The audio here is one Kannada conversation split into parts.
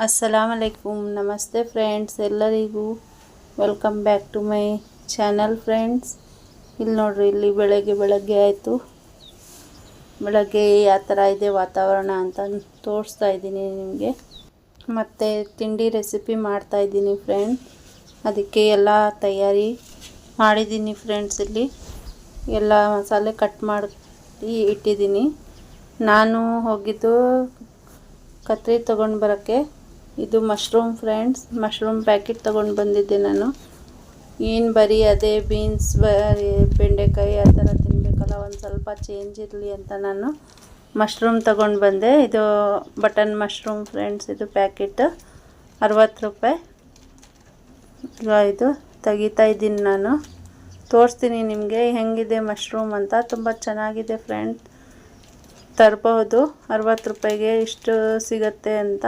अस्सलामुअलैकुम नमस्ते फ्रेंड्स ಎಲ್ಲರಿಗೂ welcome back to my channel friends. ಇಲ್ಲಿ ನೋಡ್ರಿ, ಇಲ್ಲಿ ಬೆಳಗ್ಗೆ ಆಯಿತು। ಬೆಳಗ್ಗೆ ಯಾವ ಥರ ಇದೆ ವಾತಾವರಣ ಅಂತ ತೋರಿಸ್ತಾ ಇದ್ದೀನಿ ನಿಮಗೆ। ಮತ್ತು ತಿಂಡಿ ರೆಸಿಪಿ ಮಾಡ್ತಾ ಇದ್ದೀನಿ ಫ್ರೆಂಡ್ಸ್। ಅದಕ್ಕೆ ಎಲ್ಲ ತಯಾರಿ ಮಾಡಿದ್ದೀನಿ ಫ್ರೆಂಡ್ಸ್। ಇಲ್ಲಿ ಎಲ್ಲ ಮಸಾಲೆ ಕಟ್ ಮಾಡಿ ಇಟ್ಟಿದ್ದೀನಿ। ನಾನು ಹೋಗಿದ್ದು ಕತ್ರಿ ತೊಗೊಂಡು ಬರೋಕ್ಕೆ। ಇದು ಮಶ್ರೂಮ್ ಫ್ರೆಂಡ್ಸ್, ಮಶ್ರೂಮ್ ಪ್ಯಾಕೆಟ್ ತೊಗೊಂಡು ಬಂದಿದ್ದೆ ನಾನು। ಏನು ಬರೀ ಅದೇ ಬೀನ್ಸ್ ಬೆಂಡೆಕಾಯಿ ಆ ಥರ ತಿನ್ನಬೇಕಲ್ಲ, ಒಂದು ಸ್ವಲ್ಪ ಚೇಂಜ್ ಇರಲಿ ಅಂತ ನಾನು ಮಶ್ರೂಮ್ ತೊಗೊಂಡು ಬಂದೆ। ಇದು ಬಟನ್ ಮಶ್ರೂಮ್ ಫ್ರೆಂಡ್ಸ್, ಇದು ಪ್ಯಾಕೆಟ್ 60 ರೂಪಾಯಿ। ಈಗ ಇದು ತೆಗಿತಾ ಇದ್ದೀನಿ ನಾನು, ತೋರಿಸ್ತೀನಿ ನಿಮಗೆ ಹೆಂಗಿದೆ ಮಶ್ರೂಮ್ ಅಂತ। ತುಂಬ ಚೆನ್ನಾಗಿದೆ ಫ್ರೆಂಡ್ಸ್, ತರಬಹುದು। 60 ರೂಪಾಯಿಗೆ ಇಷ್ಟು ಸಿಗುತ್ತೆ ಅಂತ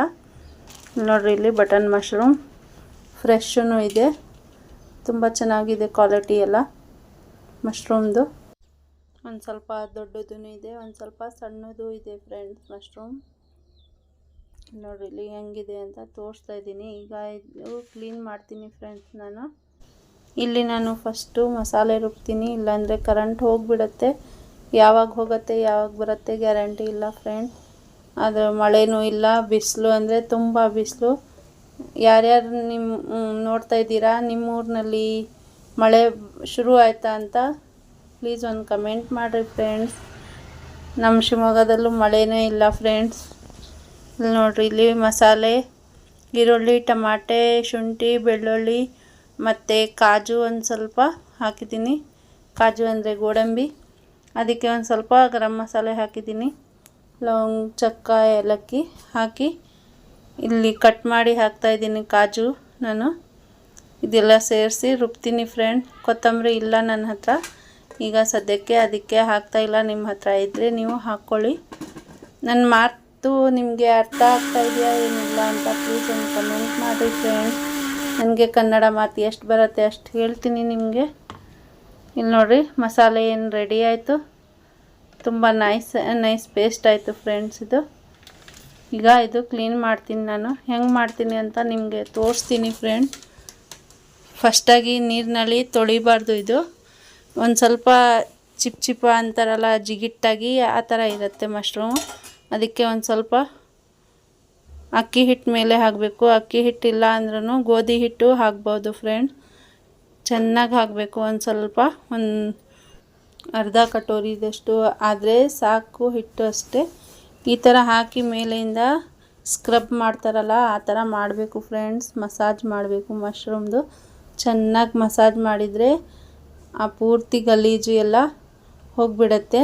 ನೋಡ್ರಿ। ಇಲ್ಲಿ ಬಟನ್ ಮಶ್ರೂಮ್ ಫ್ರೆಶ್ಶೂ ಇದೆ, ತುಂಬ ಚೆನ್ನಾಗಿದೆ ಕ್ವಾಲಿಟಿ ಎಲ್ಲ ಮಶ್ರೂಮ್ದು। ಒಂದು ಸ್ವಲ್ಪ ದೊಡ್ಡದೂ ಇದೆ, ಒಂದು ಸ್ವಲ್ಪ ಸಣ್ಣದು ಇದೆ ಫ್ರೆಂಡ್ಸ್ ಮಶ್ರೂಮ್। ನೋಡ್ರಿ ಇಲ್ಲಿ ಹೆಂಗಿದೆ ಅಂತ ತೋರಿಸ್ತಾ ಇದ್ದೀನಿ। ಈಗ ಇದು ಕ್ಲೀನ್ ಮಾಡ್ತೀನಿ ಫ್ರೆಂಡ್ಸ್ ನಾನು। ಇಲ್ಲಿ ನಾನು ಫಸ್ಟು ಮಸಾಲೆ ರುಬ್ತೀನಿ, ಇಲ್ಲಾಂದರೆ ಕರೆಂಟ್ ಹೋಗಿಬಿಡುತ್ತೆ। ಯಾವಾಗ ಹೋಗುತ್ತೆ ಯಾವಾಗ ಬರುತ್ತೆ ಗ್ಯಾರಂಟಿ ಇಲ್ಲ ಫ್ರೆಂಡ್ಸ್। ಅದು ಮಳೆನೂ ಇಲ್ಲ, ಬಿಸಿಲು ಅಂದರೆ ತುಂಬ ಬಿಸಿಲು। ಯಾರ್ಯಾರು ನೋಡ್ತಾ ಇದ್ದೀರಾ, ನಿಮ್ಮೂರಿನಲ್ಲಿ ಮಳೆ ಶುರು ಆಯಿತಾ ಅಂತ ಪ್ಲೀಸ್ ಒಂದು ಕಮೆಂಟ್ ಮಾಡಿರಿ ಫ್ರೆಂಡ್ಸ್। ನಮ್ಮ ಶಿವಮೊಗ್ಗದಲ್ಲೂ ಮಳೆನೇ ಇಲ್ಲ ಫ್ರೆಂಡ್ಸ್। ಇಲ್ಲಿ ನೋಡ್ರಿ, ಇಲ್ಲಿ ಮಸಾಲೆ ಈರುಳ್ಳಿ, ಟಮಾಟೆ, ಶುಂಠಿ, ಬೆಳ್ಳುಳ್ಳಿ ಮತ್ತು ಕಾಜು ಒಂದು ಸ್ವಲ್ಪ ಹಾಕಿದ್ದೀನಿ। ಕಾಜು ಅಂದರೆ ಗೋಡಂಬಿ, ಅದಕ್ಕೆ ಒಂದು ಸ್ವಲ್ಪ ಗರಂ ಮಸಾಲೆ ಹಾಕಿದ್ದೀನಿ। ಲವಂಗ, ಚಕ್ಕ, ಏಲಕ್ಕಿ ಹಾಕಿ ಇಲ್ಲಿ ಕಟ್ ಮಾಡಿ ಹಾಕ್ತಾಯಿದ್ದೀನಿ ಕಾಜು ನಾನು। ಇದೆಲ್ಲ ಸೇರಿಸಿ ರುಬ್ತೀನಿ ಫ್ರೆಂಡ್। ಕೊತ್ತಂಬರಿ ಇಲ್ಲ ನನ್ನ ಹತ್ರ ಈಗ ಸದ್ಯಕ್ಕೆ, ಅದಕ್ಕೆ ಹಾಕ್ತಾಯಿಲ್ಲ। ನಿಮ್ಮ ಹತ್ರ ಇದ್ದರೆ ನೀವು ಹಾಕ್ಕೊಳ್ಳಿ। ನನ್ನ ಮಾತು ನಿಮಗೆ ಅರ್ಥ ಆಗ್ತಾ ಇದೆಯಾ ಏನಿಲ್ಲ ಅಂತ ಪ್ಲೀಸ್ ಒಂದು ಕಮೆಂಟ್ ಮಾಡಿ ಫ್ರೆಂಡ್ಸ್। ನನಗೆ ಕನ್ನಡ ಮಾತು ಎಷ್ಟು ಬರುತ್ತೆ ಅಷ್ಟು ಹೇಳ್ತೀನಿ ನಿಮಗೆ। ಇಲ್ಲಿ ನೋಡಿರಿ, ಮಸಾಲೆ ಏನು ರೆಡಿ ಆಯಿತು, ತುಂಬ ನೈಸ್ ಪೇಸ್ಟ್ ಆಯಿತು ಫ್ರೆಂಡ್ಸ್ ಇದು। ಈಗ ಇದು ಕ್ಲೀನ್ ಮಾಡ್ತೀನಿ ನಾನು, ಹೆಂಗೆ ಮಾಡ್ತೀನಿ ಅಂತ ನಿಮಗೆ ತೋರಿಸ್ತೀನಿ ಫ್ರೆಂಡ್। ಫಸ್ಟಾಗಿ ನೀರಿನಲ್ಲಿ ತೊಳಿಬಾರ್ದು, ಇದು ಒಂದು ಸ್ವಲ್ಪ ಚಿಪ್ ಅಂತಾರಲ್ಲ ಜಿಗಿಟ್ಟಾಗಿ ಆ ಥರ ಇರುತ್ತೆ ಮಶ್ರೂಮ್। ಅದಕ್ಕೆ ಒಂದು ಸ್ವಲ್ಪ ಅಕ್ಕಿ ಹಿಟ್ಟು ಮೇಲೆ ಹಾಕಬೇಕು। ಅಕ್ಕಿ ಹಿಟ್ಟಿಲ್ಲ ಅಂದ್ರೂ ಗೋಧಿ ಹಿಟ್ಟು ಹಾಕ್ಬೋದು ಫ್ರೆಂಡ್। ಚೆನ್ನಾಗಿ ಹಾಕಬೇಕು, ಒಂದು ಸ್ವಲ್ಪ ಒಂದು ಅರ್ಧ ಕಟೋರಿದಷ್ಟು ಆದರೆ ಸಾಕು ಹಿಟ್ಟು ಅಷ್ಟೇ। ಈ ಥರ ಹಾಕಿ ಮೇಲೆಯಿಂದ ಸ್ಕ್ರಬ್ ಮಾಡ್ತಾರಲ್ಲ ಆ ಥರ ಮಾಡಬೇಕು ಫ್ರೆಂಡ್ಸ್। ಮಸಾಜ್ ಮಾಡಬೇಕು ಮಶ್ರೂಮ್ದು, ಚೆನ್ನಾಗಿ ಮಸಾಜ್ ಮಾಡಿದರೆ ಆ ಪೂರ್ತಿ ಗಲೀಜು ಎಲ್ಲ ಹೋಗಿಬಿಡತ್ತೆ।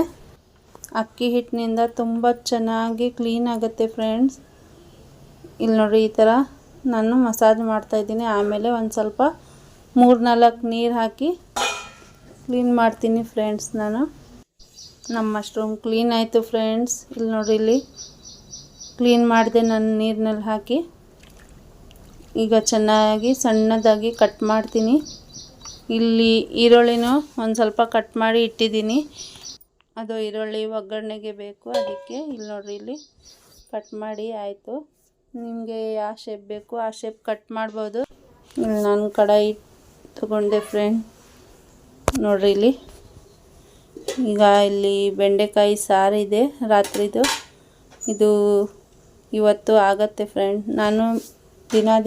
ಅಕ್ಕಿ ಹಿಟ್ಟಿನಿಂದ ತುಂಬ ಚೆನ್ನಾಗಿ ಕ್ಲೀನ್ ಆಗುತ್ತೆ ಫ್ರೆಂಡ್ಸ್। ಇಲ್ಲಿ ನೋಡಿರಿ, ಈ ಥರ ನಾನು ಮಸಾಜ್ ಮಾಡ್ತಾಯಿದ್ದೀನಿ। ಆಮೇಲೆ ಒಂದು ಸ್ವಲ್ಪ 3-4 ನೀರು ಹಾಕಿ ಕ್ಲೀನ್ ಮಾಡ್ತೀನಿ ಫ್ರೆಂಡ್ಸ್ ನಾನು। ನಮ್ಮ ಮಶ್ರೂಮ್ ಕ್ಲೀನ್ ಆಯಿತು ಫ್ರೆಂಡ್ಸ್। ಇಲ್ಲಿ ನೋಡಿರಿ, ಇಲ್ಲಿ ಕ್ಲೀನ್ ಮಾಡಿದೆ ನಾನು ನೀರಿನಲ್ಲಿ ಹಾಕಿ। ಈಗ ಚೆನ್ನಾಗಿ ಸಣ್ಣದಾಗಿ ಕಟ್ ಮಾಡ್ತೀನಿ। ಇಲ್ಲಿ ಈರುಳ್ಳಿನೂ ಒಂದು ಸ್ವಲ್ಪ ಕಟ್ ಮಾಡಿ ಇಟ್ಟಿದ್ದೀನಿ, ಅದು ಈರುಳ್ಳಿ ಒಗ್ಗರಣೆಗೆ ಬೇಕು ಅದಕ್ಕೆ। ಇಲ್ಲಿ ನೋಡಿರಿ, ಇಲ್ಲಿ ಕಟ್ ಮಾಡಿ ಆಯಿತು। ನಿಮಗೆ ಯಾವ ಶೇಪ್ ಬೇಕು ಆ ಶೇಪ್ ಕಟ್ ಮಾಡ್ಬೋದು। ಇಲ್ಲಿ ನಾನು ಕಡಾಯಿ ತಗೊಂಡೆ ಫ್ರೆಂಡ್, ನೋಡ್ರಿ ಇಲ್ಲಿ। ಈಗ ಇಲ್ಲಿ ಬೆಂಡೆಕಾಯಿ ಸಾರಿದೆ ರಾತ್ರಿದು, ಇದು ಇವತ್ತು ಆಗತ್ತೆ ಫ್ರೆಂಡ್। ನಾನು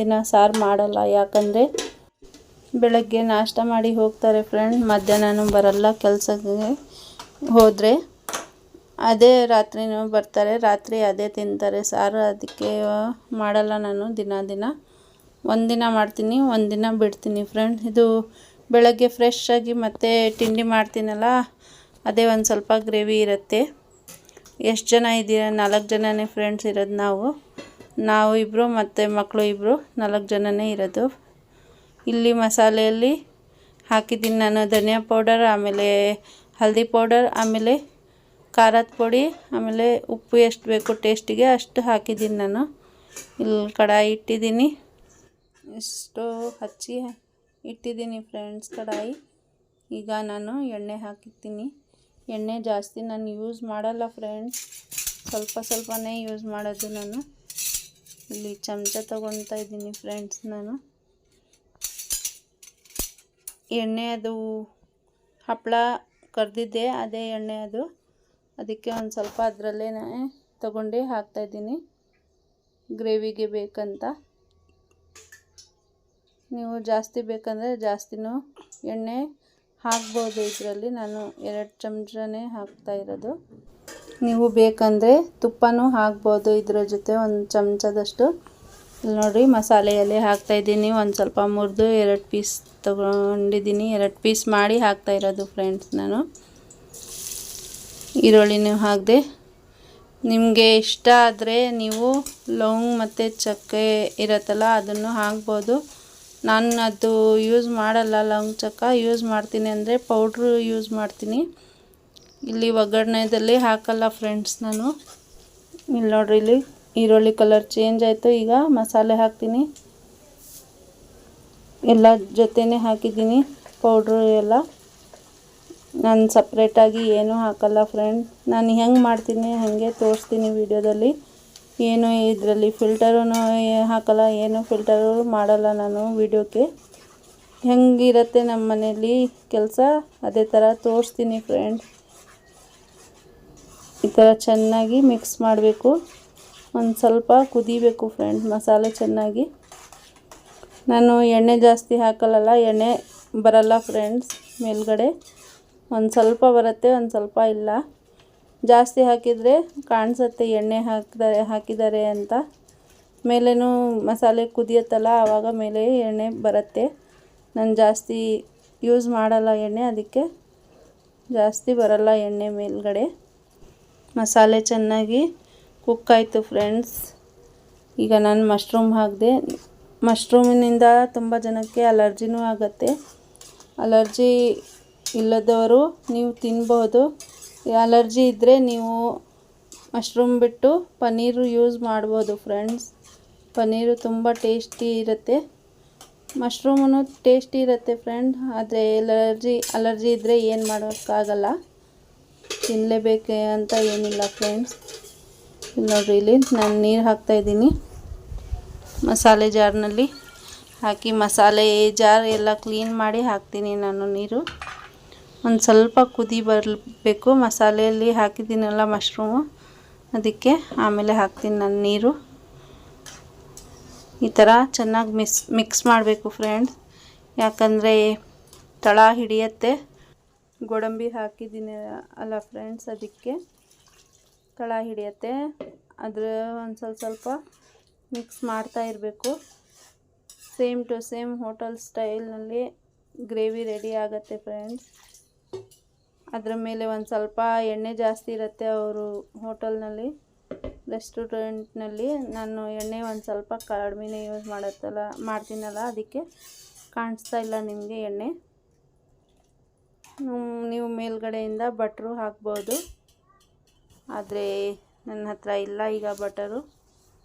ದಿನ ಸಾರು ಮಾಡಲ್ಲ, ಯಾಕಂದರೆ ಬೆಳಗ್ಗೆ ನಾಷ್ಟ ಮಾಡಿ ಹೋಗ್ತಾರೆ ಫ್ರೆಂಡ್, ಮಧ್ಯಾಹ್ನ ಬರಲ್ಲ ಕೆಲಸಕ್ಕೆ ಹೋದರೆ, ಅದೇ ರಾತ್ರಿನೂ ಬರ್ತಾರೆ, ರಾತ್ರಿ ಅದೇ ತಿಂತಾರೆ ಸಾರು। ಅದಕ್ಕೆ ಮಾಡಲ್ಲ ನಾನು ದಿನ ಒಂದಿನ ಮಾಡ್ತೀನಿ, ಒಂದಿನ ಬಿಡ್ತೀನಿ ಫ್ರೆಂಡ್। ಇದು ಬೆಳಗ್ಗೆ ಫ್ರೆಶ್ ಆಗಿ ಮತ್ತೆ ತಿಂಡಿ ಮಾಡ್ತೀನಲ್ಲ, ಅದೇ ಒಂದು ಸ್ವಲ್ಪ ಗ್ರೇವಿ ಇರುತ್ತೆ। ಎಷ್ಟು ಜನ ಇದ್ದೀರಾ? 4 ಜನನೇ ಫ್ರೆಂಡ್ಸ್ ಇರೋದು ನಾವು ಇಬ್ಬರು ಮತ್ತು ಮಕ್ಕಳು ಇಬ್ಬರು, 4 ಜನನೇ ಇರೋದು। ಇಲ್ಲಿ ಮಸಾಲೆಯಲ್ಲಿ ಹಾಕಿದ್ದೀನಿ ನಾನು ಧನಿಯಾ ಪೌಡರ್, ಆಮೇಲೆ ಹಲ್ದಿ ಪೌಡರ್, ಆಮೇಲೆ ಖಾರದ ಪುಡಿ, ಆಮೇಲೆ ಉಪ್ಪು ಎಷ್ಟು ಬೇಕು ಟೇಸ್ಟಿಗೆ ಅಷ್ಟು ಹಾಕಿದ್ದೀನಿ ನಾನು। ಇಲ್ಲಿ ಕಡಾಯಿ ಇಟ್ಟಿದ್ದೀನಿ, ಇಷ್ಟು ಹಚ್ಚಿ ಇಟ್ಟಿದ್ದೀನಿ ಫ್ರೆಂಡ್ಸ್ ಕಡಾಯಿ। ಈಗ ನಾನು ಎಣ್ಣೆ ಹಾಕಿರ್ತೀನಿ। ಎಣ್ಣೆ ಜಾಸ್ತಿ ನಾನು ಯೂಸ್ ಮಾಡಲ್ಲ ಫ್ರೆಂಡ್ಸ್, ಸ್ವಲ್ಪನೇ ಯೂಸ್ ಮಾಡೋದು ನಾನು। ಇಲ್ಲಿ ಚಮಚ ತೊಗೊಳ್ತಾ ಇದ್ದೀನಿ ಫ್ರೆಂಡ್ಸ್. ನಾನು ಎಣ್ಣೆ ಅದು ಹಪ್ಪಳ ಕರೆದಿದ್ದೆ, ಅದೇ ಎಣ್ಣೆ ಅದು. ಅದಕ್ಕೆ ಒಂದು ಸ್ವಲ್ಪ ಅದರಲ್ಲೇ ತಗೊಂಡು ಹಾಕ್ತಾಯಿದ್ದೀನಿ ಗ್ರೇವಿಗೆ ಬೇಕಂತ. ನೀವು ಜಾಸ್ತಿ ಬೇಕಂದರೆ ಜಾಸ್ತಿನೂ ಎಣ್ಣೆ ಹಾಕ್ಬೋದು ಇದರಲ್ಲಿ. ನಾನು 2 ಚಮಚನೇ ಹಾಕ್ತಾ ಇರೋದು. ನೀವು ಬೇಕಂದರೆ ತುಪ್ಪನೂ ಹಾಕ್ಬೋದು ಇದರ ಜೊತೆ, ಒಂದು ಚಮಚದಷ್ಟು. ಇಲ್ಲಿ ನೋಡಿರಿ, ಮಸಾಲೆ ಎಲೆ ಹಾಕ್ತಾಯಿದ್ದೀನಿ. ಒಂದು ಸ್ವಲ್ಪ ಮುರಿದು 2 ಪೀಸ್ ತೊಗೊಂಡಿದ್ದೀನಿ. 2 ಪೀಸ್ ಮಾಡಿ ಹಾಕ್ತಾ ಇರೋದು ಫ್ರೆಂಡ್ಸ್ ನಾನು. ಈರುಳ್ಳಿನೂ ಹಾಕಿದೆ. ನಿಮಗೆ ಇಷ್ಟ ಆದರೆ ನೀವು ಲವಂಗ ಮತ್ತು ಚಕ್ಕೆ ಇರುತ್ತಲ್ಲ ಅದನ್ನು ಹಾಕ್ಬೋದು. ನಾನು ಅದು ಯೂಸ್ ಮಾಡಲ್ಲ, ಲವಂಗ ಚಕ್ಕೆ ಯೂಸ್ ಮಾಡ್ತೀನಿ ಅಂದರೆ ಪೌಡ್ರು ಯೂಸ್ ಮಾಡ್ತೀನಿ. ಇಲ್ಲಿ ಒಗ್ಗರಣೆದಲ್ಲಿ ಹಾಕಲ್ಲ ಫ್ರೆಂಡ್ಸ್ ನಾನು. ಇಲ್ಲಿ ನೋಡ್ರಿ, ಇಲ್ಲಿ ಈರುಳ್ಳಿ ಕಲರ್ ಚೇಂಜ್ ಆಯಿತು. ಈಗ ಮಸಾಲೆ ಹಾಕ್ತೀನಿ. ಎಲ್ಲ ಜೊತೆನೇ ಹಾಕಿದ್ದೀನಿ ಪೌಡ್ರು ಎಲ್ಲ. ನಾನು ಸಪ್ರೇಟಾಗಿ ಏನೂ ಹಾಕಲ್ಲ ಫ್ರೆಂಡ್. ನಾನು ಹೆಂಗೆ ಮಾಡ್ತೀನಿ ಹಾಗೆ ತೋರಿಸ್ತೀನಿ ವಿಡಿಯೋದಲ್ಲಿ. ಏನು ಇದರಲ್ಲಿ ಫಿಲ್ಟರೂ ಹಾಕಲ್ಲ, ಏನು ಫಿಲ್ಟರು ಮಾಡಲ್ಲ ನಾನು ವಿಡಿಯೋಕ್ಕೆ. ಹೆಂಗಿರುತ್ತೆ ನಮ್ಮ ಮನೆಯಲ್ಲಿ ಕೆಲಸ ಅದೇ ಥರ ತೋರಿಸ್ತೀನಿ ಫ್ರೆಂಡ್. ಈ ಥರ ಚೆನ್ನಾಗಿ ಮಿಕ್ಸ್ ಮಾಡಬೇಕು. ಒಂದು ಸ್ವಲ್ಪ ಕುದಿಬೇಕು ಫ್ರೆಂಡ್ ಮಸಾಲೆ ಚೆನ್ನಾಗಿ. ನಾನು ಎಣ್ಣೆ ಜಾಸ್ತಿ ಹಾಕಲ್ಲ, ಎಣ್ಣೆ ಬರಲ್ಲ ಫ್ರೆಂಡ್ಸ್ ಮೇಲ್ಗಡೆ. ಒಂದು ಸ್ವಲ್ಪ ಬರುತ್ತೆ, ಒಂದು ಸ್ವಲ್ಪ ಇಲ್ಲ. ಜಾಸ್ತಿ ಹಾಕಿದರೆ ಕಾಣಿಸುತ್ತೆ ಎಣ್ಣೆ ಹಾಕಿದ್ದಾರೆ ಅಂತ. ಮೇಲೇನೂ ಮಸಾಲೆ ಕುದಿಯುತ್ತಲ್ಲ ಆವಾಗ ಮೇಲೆ ಎಣ್ಣೆ ಬರುತ್ತೆ. ನಾನು ಜಾಸ್ತಿ ಯೂಸ್ ಮಾಡಲ್ಲ ಎಣ್ಣೆ, ಅದಕ್ಕೆ ಜಾಸ್ತಿ ಬರಲ್ಲ ಎಣ್ಣೆ ಮೇಲ್ಗಡೆ. ಮಸಾಲೆ ಚೆನ್ನಾಗಿ ಕುಕ್ ಆಯಿತು ಫ್ರೆಂಡ್ಸ್. ಈಗ ನಾನು ಮಶ್ರೂಮ್ ಹಾಕಿದೆ. ಮಶ್ರೂಮಿನಿಂದ ತುಂಬ ಜನಕ್ಕೆ ಅಲರ್ಜಿನೂ ಆಗುತ್ತೆ. ಅಲರ್ಜಿ ಇಲ್ಲದವರು ನೀವು ತಿನ್ಬೋದು. ಅಲರ್ಜಿ ಇದ್ದರೆ ನೀವು ಮಶ್ರೂಮ್ ಬಿಟ್ಟು ಪನ್ನೀರು ಯೂಸ್ ಮಾಡ್ಬೋದು ಫ್ರೆಂಡ್ಸ್. ಪನ್ನೀರು ತುಂಬ ಟೇಸ್ಟಿ ಇರುತ್ತೆ. ಮಶ್ರೂಮೂ ಟೇಸ್ಟಿ ಇರುತ್ತೆ ಫ್ರೆಂಡ್. ಆದರೆ ಅಲರ್ಜಿ ಇದ್ದರೆ ಏನು ಮಾಡೋಕ್ಕಾಗಲ್ಲ, ತಿನ್ನಲೇಬೇಕೆ ಅಂತ ಏನಿಲ್ಲ ಫ್ರೆಂಡ್ಸ್. ನೋಡಿರಿ, ಇಲ್ಲಿ ನಾನು ನೀರು ಹಾಕ್ತಾಯಿದ್ದೀನಿ. ಮಸಾಲೆ ಜಾರ್ನಲ್ಲಿ ಹಾಕಿ ಮಸಾಲೆ ಜಾರ್ ಎಲ್ಲ ಕ್ಲೀನ್ ಮಾಡಿ ಹಾಕ್ತೀನಿ ನಾನು ನೀರು. ಒಂದು ಸ್ವಲ್ಪ ಕುದಿ ಬರಬೇಕು. ಮಸಾಲೆಯಲ್ಲಿ ಹಾಕಿದ್ದೀನಲ್ಲ ಮಶ್ರೂಮು, ಅದಕ್ಕೆ ಆಮೇಲೆ ಹಾಕ್ತೀನಿ ನಾನು ನೀರು. ಈ ಥರ ಚೆನ್ನಾಗಿ ಮಿಕ್ಸ್ ಮಾಡಬೇಕು ಫ್ರೆಂಡ್ಸ್. ಯಾಕಂದರೆ ತಳ ಹಿಡಿಯತ್ತೆ. ಗೋಡಂಬಿ ಹಾಕಿದ್ದೀನಿ ಅಲ್ಲ ಫ್ರೆಂಡ್ಸ್, ಅದಕ್ಕೆ ತಳ ಹಿಡಿಯತ್ತೆ. ಅದ್ರ ಒಂದು ಸ್ವಲ್ಪ ಮಿಕ್ಸ್ ಮಾಡ್ತಾ ಇರಬೇಕು. ಸೇಮ್ ಟು ಸೇಮ್ ಹೋಟೆಲ್ ಸ್ಟೈಲ್ನಲ್ಲಿ ಗ್ರೇವಿ ರೆಡಿ ಆಗುತ್ತೆ ಫ್ರೆಂಡ್ಸ್. ಅದರ ಮೇಲೆ ಒಂದು ಸ್ವಲ್ಪ ಎಣ್ಣೆ ಜಾಸ್ತಿ ಇರುತ್ತೆ ಅವರು ಹೋಟೆಲ್ನಲ್ಲಿ, ರೆಸ್ಟೋರೆಂಟ್ನಲ್ಲಿ. ನಾನು ಎಣ್ಣೆ ಒಂದು ಸ್ವಲ್ಪ ಕಡಿಮೆನೇ ಯೂಸ್ ಮಾಡ್ತೀನಲ್ಲ, ಅದಕ್ಕೆ ಕಾಣಿಸ್ತಾ ಇಲ್ಲ ನಿಮಗೆ ಎಣ್ಣೆ. ನೀವು ಮೇಲ್ಗಡೆಯಿಂದ ಬಟ್ರು ಹಾಕ್ಬೋದು, ಆದರೆ ನನ್ನ ಹತ್ರ ಇಲ್ಲ ಈಗ ಬಟರು.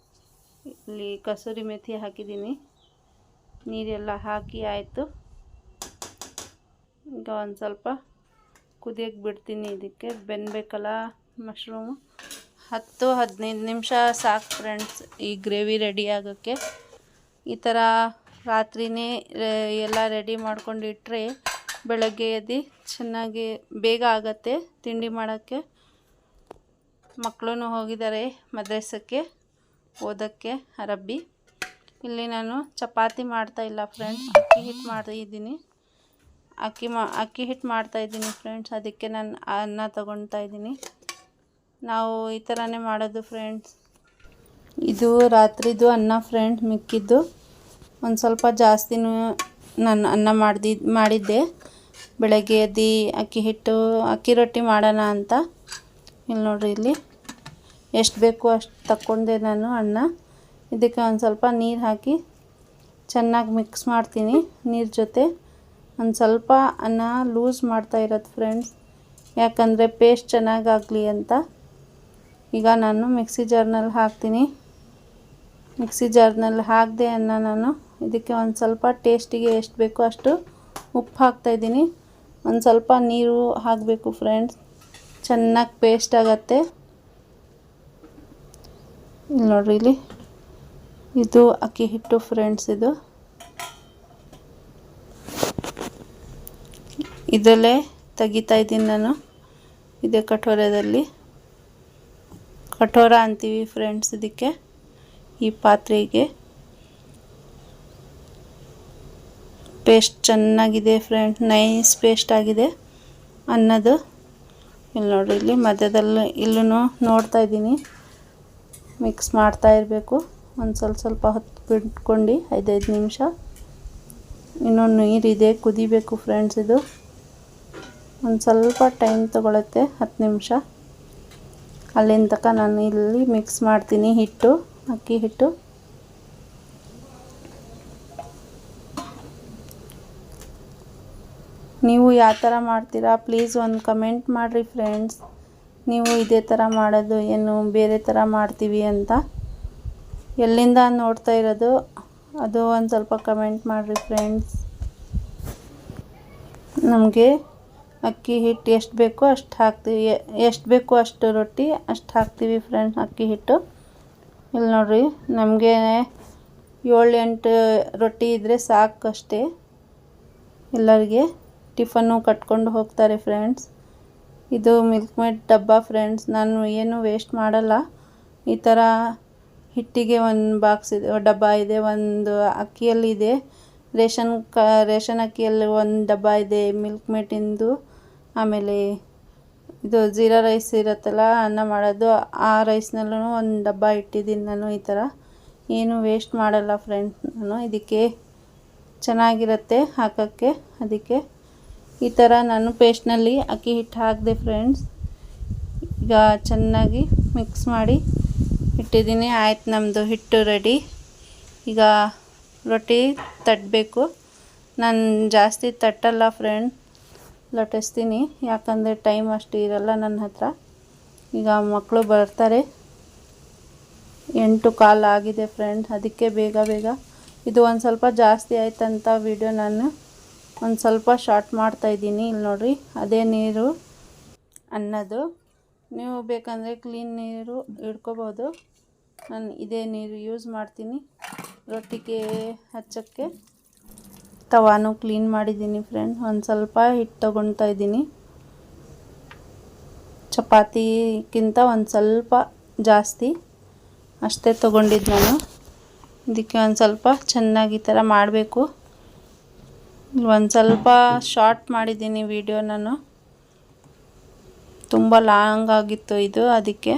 ಇಲ್ಲಿ ಕಸೂರಿ ಮೆಥಿ ಹಾಕಿದ್ದೀನಿ. ನೀರೆಲ್ಲ ಹಾಕಿ ಆಯಿತು. ಈಗ ಒಂದು ಸ್ವಲ್ಪ ಕುದಿಯೋಕ್ಕೆ ಬಿಡ್ತೀನಿ. ಇದಕ್ಕೆ ಬೆನ್ನಬೇಕಲ್ಲ ಮಶ್ರೂಮು. 10-15 ನಿಮಿಷ ಸಾಕು ಫ್ರೆಂಡ್ಸ್ ಈ ಗ್ರೇವಿ ರೆಡಿ ಆಗೋಕ್ಕೆ. ಈ ಥರ ರಾತ್ರಿನೇ ಎಲ್ಲ ರೆಡಿ ಮಾಡ್ಕೊಂಡು ಇಟ್ಟರೆ ಬೆಳಗ್ಗೆ ಎದ್ದು ಚೆನ್ನಾಗಿ ಬೇಗ ಆಗುತ್ತೆ ತಿಂಡಿ ಮಾಡೋಕ್ಕೆ. ಮಕ್ಕಳು ಹೋಗಿದ್ದಾರೆ ಮದ್ರಸಕ್ಕೆ ಓದೋಕ್ಕೆ ಅರಬ್ಬಿ. ಇಲ್ಲಿ ನಾನು ಚಪಾತಿ ಮಾಡ್ತಾಯಿಲ್ಲ ಫ್ರೆಂಡ್ಸ್, ಅಕ್ಕಿ ಹಿಟ್ಟು ಮಾಡ್ತಾಯಿದ್ದೀನಿ. ಅಕ್ಕಿ ಹಿಟ್ಟು ಮಾಡ್ತಾಯಿದ್ದೀನಿ ಫ್ರೆಂಡ್ಸ್, ಅದಕ್ಕೆ ನಾನು ಅನ್ನ ತೊಗೊಳ್ತಾ ಇದ್ದೀನಿ. ನಾವು ಈ ಥರನೇ ಮಾಡೋದು ಫ್ರೆಂಡ್ಸ್. ಇದು ರಾತ್ರಿದು ಅನ್ನ ಫ್ರೆಂಡ್, ಮಿಕ್ಕಿದ್ದು ಒಂದು ಸ್ವಲ್ಪ ಜಾಸ್ತಿನೂ ನಾನು ಅನ್ನ ಮಾಡಿದ್ದೆ. ಬೆಳಗ್ಗೆ ಎದ್ದು ಅಕ್ಕಿ ರೊಟ್ಟಿ ಮಾಡೋಣ ಅಂತ. ಇಲ್ಲಿ ನೋಡಿರಿ, ಇಲ್ಲಿ ಎಷ್ಟು ಬೇಕೋ ಅಷ್ಟು ತಕ್ಕೊಂಡೆ ನಾನು ಅನ್ನ. ಇದಕ್ಕೆ ಒಂದು ಸ್ವಲ್ಪ ನೀರು ಹಾಕಿ ಚೆನ್ನಾಗಿ ಮಿಕ್ಸ್ ಮಾಡ್ತೀನಿ. ನೀರು ಜೊತೆ ಒಂದು ಸ್ವಲ್ಪ ಅನ್ನ ಲೂಸ್ ಮಾಡ್ತಾ ಇರೋದು ಫ್ರೆಂಡ್ಸ್, ಯಾಕಂದರೆ ಪೇಸ್ಟ್ ಚೆನ್ನಾಗಾಗಲಿ ಅಂತ. ಈಗ ನಾನು ಮಿಕ್ಸಿ ಜಾರ್ನಲ್ಲಿ ಹಾಕ್ತೀನಿ. ಮಿಕ್ಸಿ ಜಾರ್ನಲ್ಲಿ ಹಾಕಿದೆ ಅನ್ನ ನಾನು. ಇದಕ್ಕೆ ಒಂದು ಸ್ವಲ್ಪ ಟೇಸ್ಟಿಗೆ ಎಷ್ಟು ಬೇಕೋ ಅಷ್ಟು ಉಪ್ಪು ಹಾಕ್ತಾಯಿದ್ದೀನಿ. ಒಂದು ಸ್ವಲ್ಪ ನೀರು ಹಾಕಬೇಕು ಫ್ರೆಂಡ್ಸ್, ಚೆನ್ನಾಗಿ ಪೇಸ್ಟ್ ಆಗುತ್ತೆ. ಇಲ್ಲಿ ನೋಡ್ರಿ, ಇಲ್ಲಿ ಇದು ಅಕ್ಕಿ ಹಿಟ್ಟು ಫ್ರೆಂಡ್ಸ್. ಇದರಲ್ಲೇ ತೆಗಿತಾ ಇದ್ದೀನಿ ನಾನು. ಇದೇ ಕಟೋರದಲ್ಲಿ, ಕಟೋರ ಅಂತೀವಿ ಫ್ರೆಂಡ್ಸ್ ಇದಕ್ಕೆ, ಈ ಪಾತ್ರೆಗೆ. ಪೇಸ್ಟ್ ಚೆನ್ನಾಗಿದೆ ಫ್ರೆಂಡ್ಸ್, ನೈಸ್ ಪೇಸ್ಟ್ ಆಗಿದೆ ಅನ್ನದು. ಇಲ್ಲಿ ನೋಡ್ರಿ, ಇಲ್ಲಿ ಮಧ್ಯದಲ್ಲಿ ಇಲ್ಲೂ ನೋಡ್ತಾ ಇದ್ದೀನಿ. ಮಿಕ್ಸ್ ಮಾಡ್ತಾ ಇರಬೇಕು ಒಂದು ಸ್ವಲ್ಪ ಹೊತ್ತು ಬಿಟ್ಕೊಂಡು 5 ನಿಮಿಷ. ಇನ್ನೊಂದು ನೀರಿದೆ, ಕುದಿಬೇಕು ಫ್ರೆಂಡ್ಸ್. ಇದು ಒಂದು ಸ್ವಲ್ಪ ಟೈಮ್ ತಗೊಳುತ್ತೆ, 10 ನಿಮಿಷ. ಅಲ್ಲಿಂದ ತನಕ ನಾನು ಇಲ್ಲಿ ಮಿಕ್ಸ್ ಮಾಡ್ತೀನಿ ಹಿಟ್ಟು, ಅಕ್ಕಿ ಹಿಟ್ಟು. ನೀವು ಯಾವ ಥರ ಮಾಡ್ತೀರಾ ಪ್ಲೀಸ್ ಒಂದು ಕಮೆಂಟ್ ಮಾಡಿರಿ ಫ್ರೆಂಡ್ಸ್. ನೀವು ಇದೇ ಥರ ಮಾಡೋದು ಏನು ಬೇರೆ ಥರ ಮಾಡ್ತೀವಿ ಅಂತ, ಎಲ್ಲಿಂದ ನೋಡ್ತಾ ಇರೋದು ಅದು ಒಂದು ಸ್ವಲ್ಪ ಕಮೆಂಟ್ ಮಾಡಿರಿ ಫ್ರೆಂಡ್ಸ್. ನಮಗೆ ಅಕ್ಕಿ ಹಿಟ್ಟು ಎಷ್ಟು ಬೇಕೋ ಅಷ್ಟು ಹಾಕ್ತೀವಿ, ಎಷ್ಟು ಬೇಕೋ ಅಷ್ಟು ರೊಟ್ಟಿ ಅಷ್ಟು ಹಾಕ್ತೀವಿ ಫ್ರೆಂಡ್ಸ್ ಅಕ್ಕಿ ಹಿಟ್ಟು. ಇಲ್ಲಿ ನೋಡಿರಿ, ನಮಗೆ 7-8 ರೊಟ್ಟಿ ಇದ್ದರೆ ಸಾಕಷ್ಟೇ. ಎಲ್ಲರಿಗೆ ಟಿಫನ್ನು ಕಟ್ಕೊಂಡು ಹೋಗ್ತಾರೆ ಫ್ರೆಂಡ್ಸ್. ಇದು ಮಿಲ್ಕ್ ಮೇಡ್ ಡಬ್ಬ ಫ್ರೆಂಡ್ಸ್. ನಾನು ಏನು ವೇಸ್ಟ್ ಮಾಡಲ್ಲ. ಈ ಥರ ಹಿಟ್ಟಿಗೆ ಒಂದು ಬಾಕ್ಸ್ ಇದೆ, ಡಬ್ಬ ಇದೆ. ಒಂದು ಅಕ್ಕಿಯಲ್ಲಿದೆ, ರೇಷನ್ ಅಕ್ಕಿಯಲ್ಲಿ ಒಂದು ಡಬ್ಬ ಇದೆ ಮಿಲ್ಕ್ ಮೇಟಿಂದು. ಆಮೇಲೆ ಇದು ಜೀರಾ ರೈಸ್ ಇರುತ್ತಲ್ಲ, ಅನ್ನ ಮಾಡೋದು, ಆ ರೈಸ್ನಲ್ಲೂ ಒಂದು ಡಬ್ಬ ಇಟ್ಟಿದ್ದೀನಿ ನಾನು. ಈ ಥರ ಏನು ವೇಸ್ಟ್ ಮಾಡಲ್ಲ ಫ್ರೆಂಡ್ಸ್ ನಾನು. ಇದಕ್ಕೆ ಚೆನ್ನಾಗಿರುತ್ತೆ ಹಾಕೋಕ್ಕೆ. ಅದಕ್ಕೆ ಈ ಥರ ನಾನು ಪೇಸ್ಟ್ನಲ್ಲಿ ಅಕ್ಕಿ ಹಿಟ್ಟು ಹಾಕಿದೆ ಫ್ರೆಂಡ್ಸ್. ಈಗ ಚೆನ್ನಾಗಿ ಮಿಕ್ಸ್ ಮಾಡಿ ಇಟ್ಟಿದ್ದೀನಿ. ಆಯ್ತು, ನಮ್ಮದು ಹಿಟ್ಟು ರೆಡಿ. ಈಗ ರೊಟ್ಟಿ ತಟ್ಟಬೇಕು. ನಾನು ಜಾಸ್ತಿ ತಟ್ಟಲ್ಲ ಫ್ರೆಂಡ್, ಲಟ್ಟಿಸ್ತೀನಿ. ಯಾಕಂದರೆ ಟೈಮ್ ಅಷ್ಟು ಇರಲ್ಲ ನನ್ನ ಹತ್ರ. ಈಗ ಮಕ್ಕಳು ಬರ್ತಾರೆ, 8:15 ಆಗಿದೆ ಫ್ರೆಂಡ್. ಅದಕ್ಕೆ ಬೇಗ ಇದು ಒಂದು ಸ್ವಲ್ಪ ಜಾಸ್ತಿ ಆಯ್ತಂತ ವಿಡಿಯೋ ನಾನು ಒಂದು ಸ್ವಲ್ಪ ಶಾರ್ಟ್ ಮಾಡ್ತಾಯಿದ್ದೀನಿ. ಇಲ್ಲಿ ನೋಡಿರಿ, ಅದೇ ನೀರು ಅನ್ನೋದು. ನೀವು ಬೇಕಂದರೆ ಕ್ಲೀನ್ ನೀರು ಇಡ್ಕೋಬೋದು. ನಾನು ಇದೇ ನೀರು ಯೂಸ್ ಮಾಡ್ತೀನಿ. ರೊಟ್ಟಿಗೆ ಹಚ್ಚೋಕ್ಕೆ ತವಾನು ಕ್ಲೀನ್ ಮಾಡಿದ್ದೀನಿ ಫ್ರೆಂಡ್. ಒಂದು ಸ್ವಲ್ಪ ಹಿಟ್ಟು ತೊಗೊಳ್ತಾ ಇದ್ದೀನಿ. ಚಪಾತಿಗಿಂತ ಒಂದು ಸ್ವಲ್ಪ ಜಾಸ್ತಿ ಅಷ್ಟೇ ತೊಗೊಂಡಿದ್ದು ನಾನು. ಇದಕ್ಕೆ ಒಂದು ಸ್ವಲ್ಪ ಚೆನ್ನಾಗಿ ಈ ಥರ ಮಾಡಬೇಕು. ಒಂದು ಸ್ವಲ್ಪ ಶಾರ್ಟ್ ಮಾಡಿದ್ದೀನಿ ವಿಡಿಯೋ ನಾನು, ತುಂಬ ಲಾಂಗ್ ಆಗಿತ್ತು ಇದು. ಅದಕ್ಕೆ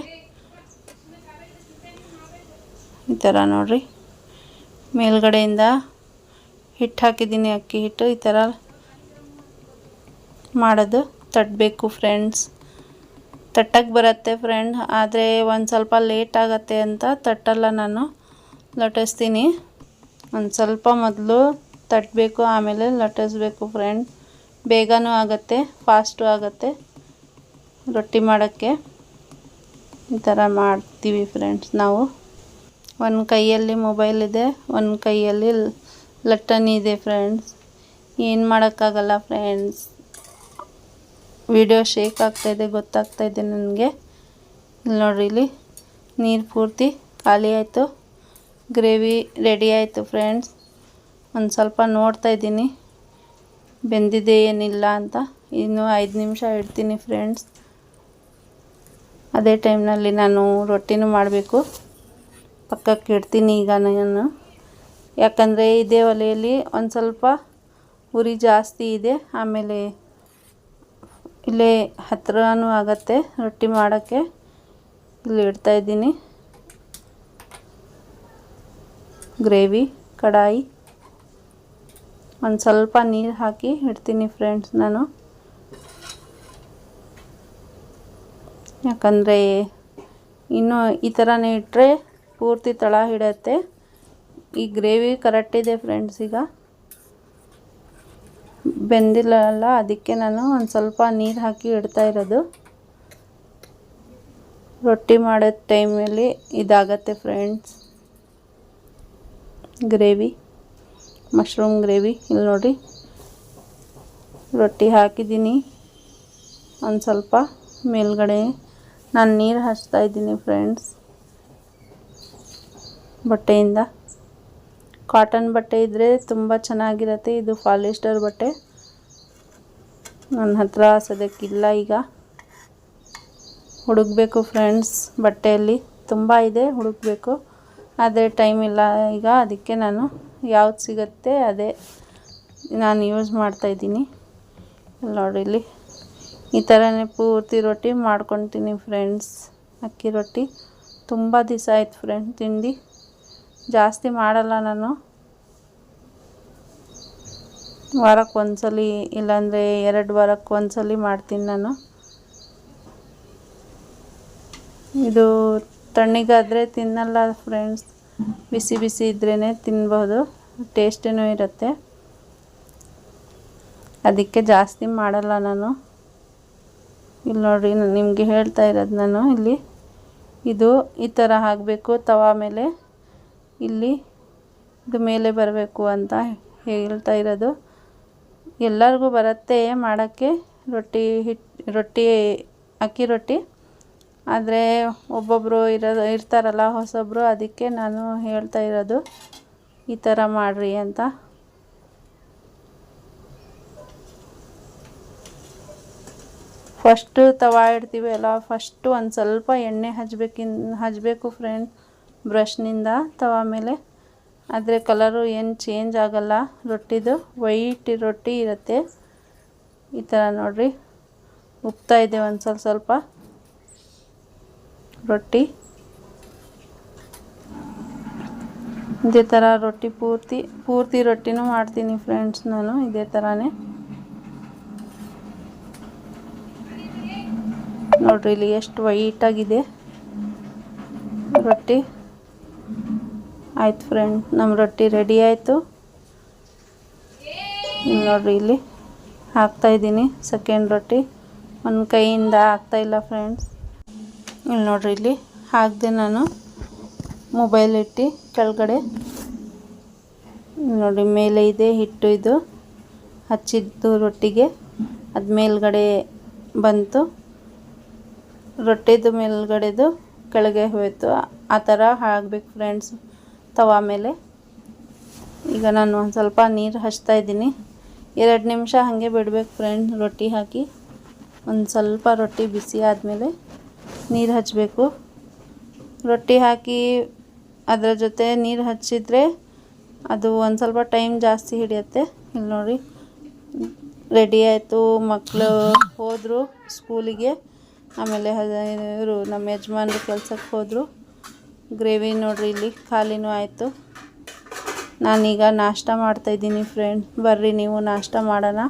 ಈ ಥರ ನೋಡಿರಿ, ಮೇಲ್ಗಡೆಯಿಂದ ಹಿಟ್ಟು ಹಾಕಿದ್ದೀನಿ, ಅಕ್ಕಿ ಹಿಟ್ಟು. ಈ ಥರ ಮಾಡೋದು, ತಟ್ಟಬೇಕು ಫ್ರೆಂಡ್ಸ್. ತಟ್ಟಕ್ಕೆ ಬರುತ್ತೆ ಫ್ರೆಂಡ್, ಆದರೆ ಒಂದು ಸ್ವಲ್ಪ ಲೇಟ್ ಆಗುತ್ತೆ ಅಂತ ತಟ್ಟಲ್ಲ ನಾನು, ಲಟ್ಟಿಸ್ತೀನಿ. ಒಂದು ಸ್ವಲ್ಪ ಮೊದಲು ತಟ್ಟಬೇಕು, ಆಮೇಲೆ ಲಟ್ಟಿಸ್ಬೇಕು ಫ್ರೆಂಡ್. ಬೇಗನೂ ಆಗುತ್ತೆ, ಫಾಸ್ಟು ಆಗುತ್ತೆ ರೊಟ್ಟಿ ಮಾಡೋಕ್ಕೆ. ಈ ಥರ ಮಾಡ್ತೀವಿ ಫ್ರೆಂಡ್ಸ್ ನಾವು. ಒಂದು ಕೈಯಲ್ಲಿ ಮೊಬೈಲ್ ಇದೆ, ಒಂದು ಕೈಯಲ್ಲಿ ಲಟ್ಟಣಿ ಇದೆ ಫ್ರೆಂಡ್ಸ್. ಏನು ಮಾಡೋಕ್ಕಾಗಲ್ಲ ಫ್ರೆಂಡ್ಸ್. ವಿಡಿಯೋ ಶೇಕ್ ಆಗ್ತಾಯಿದೆ, ಗೊತ್ತಾಗ್ತಾಯಿದೆ ನನಗೆ. ಇಲ್ಲಿ ನೋಡ್ರಿ, ಇಲ್ಲಿ ನೀರು ಪೂರ್ತಿ ಖಾಲಿ ಆಯಿತು. ಗ್ರೇವಿ ರೆಡಿ ಆಯಿತು ಫ್ರೆಂಡ್ಸ್. ಒಂದು ಸ್ವಲ್ಪ ನೋಡ್ತಾ ಇದ್ದೀನಿ ಬೆಂದಿದೆ ಏನಿಲ್ಲ ಅಂತ. ಇನ್ನು 5 ನಿಮಿಷ ಇಡ್ತೀನಿ ಫ್ರೆಂಡ್ಸ್. ಅದೇ ಟೈಮ್ನಲ್ಲಿ ನಾನು ರೊಟ್ಟಿನೂ ಮಾಡಬೇಕು. ಪಕ್ಕಕ್ಕೆ ಇಡ್ತೀನಿ ಈಗ ನಾನು. ಯಾಕಂದರೆ ಇದೇ ಒಲೆಯಲ್ಲಿ ಒಂದು ಸ್ವಲ್ಪ ಉರಿ ಜಾಸ್ತಿ ಇದೆ. ಆಮೇಲೆ ಇಲ್ಲೇ ಹತ್ರನೂ ಆಗುತ್ತೆ ರೊಟ್ಟಿ ಮಾಡೋಕ್ಕೆ. ಇಲ್ಲಿ ಇಡ್ತಾಯಿದ್ದೀನಿ ಗ್ರೇವಿ ಕಡಾಯಿ. ಒಂದು ಸ್ವಲ್ಪ ನೀರು ಹಾಕಿ ಇಡ್ತೀನಿ ಫ್ರೆಂಡ್ಸ್ ನಾನು. ಯಾಕಂದರೆ ಇನ್ನೂ ಈ ಥರನೇ ಇಟ್ಟರೆ ಪೂರ್ತಿ ತಳ ಹಿಡತ್ತೆ. ಈ ಗ್ರೇವಿ ಕರೆಕ್ಟಿದೆ ಫ್ರೆಂಡ್ಸ್. ಈಗ ಬೆಂದಿಲ್ಲ, ಅದಕ್ಕೆ ನಾನು ಒಂದು ಸ್ವಲ್ಪ ನೀರು ಹಾಕಿ ಇಡ್ತಾ ಇರೋದು. ರೊಟ್ಟಿ ಮಾಡೋ ಟೈಮಲ್ಲಿ ಇದಾಗತ್ತೆ ಫ್ರೆಂಡ್ಸ್. Gravy, mushroom gravy. ಇಲ್ಲಿ ನೋಡಿ, ರೊಟ್ಟಿ ಹಾಕಿದ್ದೀನಿ. ಒಂದು ಸ್ವಲ್ಪ ಮೇಲ್ಗಡೆ ನಾನು ನೀರು ಹಚ್ತಾ ಇದ್ದೀನಿ ಫ್ರೆಂಡ್ಸ್ ಬಟ್ಟೆಯಿಂದ. ಕಾಟನ್ ಬಟ್ಟೆ ಇದ್ದರೆ ತುಂಬ ಚೆನ್ನಾಗಿರುತ್ತೆ. ಇದು ಪಾಲಿಸ್ಟರ್ ಬಟ್ಟೆ ನನ್ನ ಹತ್ರ ಸದ್ಯಕ್ಕಿಲ್ಲ. ಈಗ ಹುಡುಕಬೇಕು ಫ್ರೆಂಡ್ಸ್, ಬಟ್ಟೆಯಲ್ಲಿ ತುಂಬ ಇದೆ, ಹುಡುಕಬೇಕು, ಆದರೆ ಟೈಮ್ ಇಲ್ಲ ಈಗ. ಅದಕ್ಕೆ ನಾನು ಯಾವ್ದು ಸಿಗುತ್ತೆ ಅದೇ ನಾನು ಯೂಸ್ ಮಾಡ್ತಾಯಿದ್ದೀನಿ. ನೋಡಿ ಇಲ್ಲಿ ಈ ಥರನೇ ಪೂರ್ತಿ ರೊಟ್ಟಿ ಮಾಡ್ಕೊತೀನಿ ಫ್ರೆಂಡ್ಸ್. ಅಕ್ಕಿ ರೊಟ್ಟಿ ತುಂಬ ದಿವಸ ಆಯ್ತು ಫ್ರೆಂಡ್ಸ್ ತಿಂದು, ಜಾಸ್ತಿ ಮಾಡಲ್ಲ ನಾನು, ವಾರಕ್ಕೆ ಒಂದ್ಸಲಿ ಇಲ್ಲಾಂದರೆ 2 ವಾರಕ್ಕೆ ಒಂದ್ಸಲಿ ಮಾಡ್ತೀನಿ ನಾನು. ಇದು ತಣ್ಣಗಾದರೆ ತಿನ್ನಲ್ಲ ಫ್ರೆಂಡ್ಸ್, ಬಿಸಿ ಬಿಸಿ ಇದ್ರೇ ತಿನ್ಬೋದು, ಟೇಸ್ಟೇನೂ ಇರುತ್ತೆ. ಅದಕ್ಕೆ ಜಾಸ್ತಿ ಮಾಡಲ್ಲ ನಾನು. ಇಲ್ಲಿ ನೋಡಿರಿ, ನಾನು ನಿಮಗೆ ಹೇಳ್ತಾ ಇರೋದು ನಾನು ಇಲ್ಲಿ ಇದು ಈ ಥರ ಆಗಬೇಕು ತವಾ ಮೇಲೆ, ಇಲ್ಲಿ ಇದು ಮೇಲೆ ಬರಬೇಕು ಅಂತ ಹೇಳ್ತಾ ಇರೋದು. ಎಲ್ಲರಿಗೂ ಬರುತ್ತೆ ಮಾಡೋಕ್ಕೆ ರೊಟ್ಟಿ ಅಕ್ಕಿ ರೊಟ್ಟಿ, ಆದರೆ ಒಬ್ಬೊಬ್ಬರು ಇರ್ತಾರಲ್ಲ ಹೊಸೊಬ್ಬರು, ಅದಕ್ಕೆ ನಾನು ಹೇಳ್ತಾ ಇರೋದು ಈ ಥರ ಮಾಡಿರಿ ಅಂತ. ಫಸ್ಟು ತವಾ ಇಡ್ತೀವಿ ಅಲ್ಲ, ಫಸ್ಟು ಒಂದು ಸ್ವಲ್ಪ ಎಣ್ಣೆ ಹಚ್ಚಬೇಕು ಫ್ರೆಂಡ್ ಬ್ರಷ್ನಿಂದ ತವಾ ಮೇಲೆ. ಆದರೆ ಕಲರು ಏನು ಚೇಂಜ್ ಆಗಲ್ಲ, ರೊಟ್ಟಿದು ವೈಟ್ ರೊಟ್ಟಿ ಇರುತ್ತೆ. ಈ ಥರ ನೋಡಿರಿ, ಉಪ್ತಾ ಇದೆ ಒಂದು ಸ್ವಲ್ಪ ರೊಟ್ಟಿ. ಇದೇ ಥರ ರೊಟ್ಟಿ ಪೂರ್ತಿ ರೊಟ್ಟಿನೂ ಮಾಡ್ತೀನಿ ಫ್ರೆಂಡ್ಸ್ ನಾನು ಇದೇ ಥರನೇ. ನೋಡ್ರಿ ಇಲ್ಲಿ ಎಷ್ಟು ವೈಟಾಗಿದೆ ರೊಟ್ಟಿ. ಆಯ್ತು ಫ್ರೆಂಡ್, ನಮ್ಮ ರೊಟ್ಟಿ ರೆಡಿ ಆಯಿತು. ನೋಡ್ರಿ ಇಲ್ಲಿ ಹಾಕ್ತಾಯಿದ್ದೀನಿ ಸೆಕೆಂಡ್ ರೊಟ್ಟಿ. ಒಂದು ಕೈಯಿಂದ ಹಾಕ್ತಾಯಿಲ್ಲ ಫ್ರೆಂಡ್ಸ್. ಇಲ್ಲಿ ನೋಡ್ರಿ ಇಲ್ಲಿ ಹಾಕಿದೆ ನಾನು ಮೊಬೈಲ್ ಇಟ್ಟು ಕೆಳಗಡೆ. ನೋಡಿ ಮೇಲೆ ಇದೆ ಹಿಟ್ಟು, ಇದು ಹಚ್ಚಿದ್ದು ರೊಟ್ಟಿಗೆ ಅದು ಮೇಲ್ಗಡೆ ಬಂತು, ರೊಟ್ಟಿದು ಮೇಲ್ಗಡೆದು ಕೆಳಗೆ ಹೋಯಿತು. ಆ ಥರ ಹಾಕಬೇಕು ಫ್ರೆಂಡ್ಸ್ ತವಾ ಮೇಲೆ. ಈಗ ನಾನು ಒಂದು ಸ್ವಲ್ಪ ನೀರು ಹಚ್ತಾ ಇದ್ದೀನಿ. 2 ನಿಮಿಷ ಹಾಗೆ ಬಿಡಬೇಕು ಫ್ರೆಂಡ್ ರೊಟ್ಟಿ ಹಾಕಿ. ಒಂದು ಸ್ವಲ್ಪ ರೊಟ್ಟಿ ಬಿಸಿ ಆದಮೇಲೆ ನೀರು ಹಚ್ಚಬೇಕು. ರೊಟ್ಟಿ ಹಾಕಿ ಅದರ ಜೊತೆ ನೀರು ಹಚ್ಚಿದರೆ ಅದು ಒಂದು ಸ್ವಲ್ಪ ಟೈಮ್ ಜಾಸ್ತಿ ಹಿಡಿಯುತ್ತೆ. ಇಲ್ಲಿ ನೋಡಿ ರೆಡಿ ಆಯಿತು. ಮಕ್ಕಳು ಹೋದರು ಸ್ಕೂಲಿಗೆ, ಆಮೇಲೆ ಇವರು ನಮ್ಮ ಯಜಮಾನ್ರು ಕೆಲಸಕ್ಕೆ ಹೋದರು. ಗ್ರೇವಿ ನೋಡ್ರಿ ಇಲ್ಲಿ ಖಾಲಿನೂ ಆಯಿತು. ನಾನೀಗ ನಾಷ್ಟ ಮಾಡ್ತಾಯಿದ್ದೀನಿ ಫ್ರೆಂಡ್. ಬರ್ರಿ ನೀವು ನಾಷ್ಟ ಮಾಡೋಣ.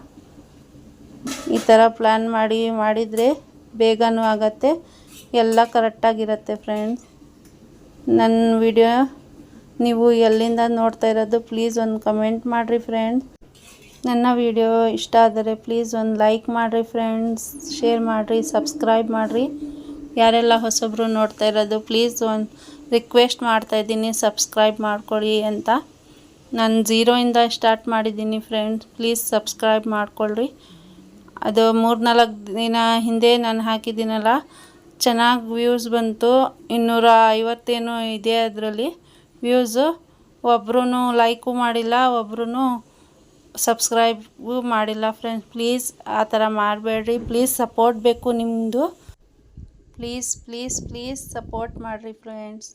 ಈ ಥರ ಪ್ಲ್ಯಾನ್ ಮಾಡಿದರೆ ಬೇಗನೂ ಆಗತ್ತೆ, ಎಲ್ಲ ಕರೆಕ್ಟಾಗಿರುತ್ತೆ ಫ್ರೆಂಡ್ಸ್. ನನ್ನ ವಿಡಿಯೋ ನೀವು ಎಲ್ಲಿಂದ ನೋಡ್ತಾ ಇರೋದು ಪ್ಲೀಸ್ ಒಂದು ಕಮೆಂಟ್ ಮಾಡಿರಿ ಫ್ರೆಂಡ್ಸ್. ನನ್ನ ವಿಡಿಯೋ ಇಷ್ಟ ಆದರೆ ಪ್ಲೀಸ್ ಒಂದು ಲೈಕ್ ಮಾಡಿರಿ ಫ್ರೆಂಡ್ಸ್, ಶೇರ್ ಮಾಡಿರಿ, ಸಬ್ಸ್ಕ್ರೈಬ್ ಮಾಡಿರಿ. ಯಾರೆಲ್ಲ ಹೊಸಬ್ರು ನೋಡ್ತಾ ಇರೋದು ಪ್ಲೀಸ್ ಒಂದು ರಿಕ್ವೆಸ್ಟ್ ಮಾಡ್ತಾಯಿದ್ದೀನಿ, ಸಬ್ಸ್ಕ್ರೈಬ್ ಮಾಡ್ಕೊಳ್ಳಿ ಅಂತ. ನಾನು 0ಇಂದ ಸ್ಟಾರ್ಟ್ ಮಾಡಿದ್ದೀನಿ ಫ್ರೆಂಡ್ಸ್, ಪ್ಲೀಸ್ ಸಬ್ಸ್ಕ್ರೈಬ್ ಮಾಡ್ಕೊಳ್ರಿ. ಅದು 3-4 ದಿನ ಹಿಂದೆ ನಾನು ಹಾಕಿದ್ದೀನಲ್ಲ, ಚೆನ್ನಾಗಿ ವ್ಯೂಸ್ ಬಂತು. 250 ಏನೋ ಇದೆ ಅದರಲ್ಲಿ ವ್ಯೂಸು. ಒಬ್ಬರೂ ಲೈಕು ಮಾಡಿಲ್ಲ, ಒಬ್ಬರೂ ಸಬ್ಸ್ಕ್ರೈಬು ಮಾಡಿಲ್ಲ ಫ್ರೆಂಡ್ಸ್. ಪ್ಲೀಸ್ ಆ ಥರ ಮಾಡಬೇಡ್ರಿ. ಪ್ಲೀಸ್ ಸಪೋರ್ಟ್ ಬೇಕು ನಿಮ್ಮದು. ಪ್ಲೀಸ್ ಸಪೋರ್ಟ್ ಮಾಡಿರಿ ಫ್ರೆಂಡ್ಸ್.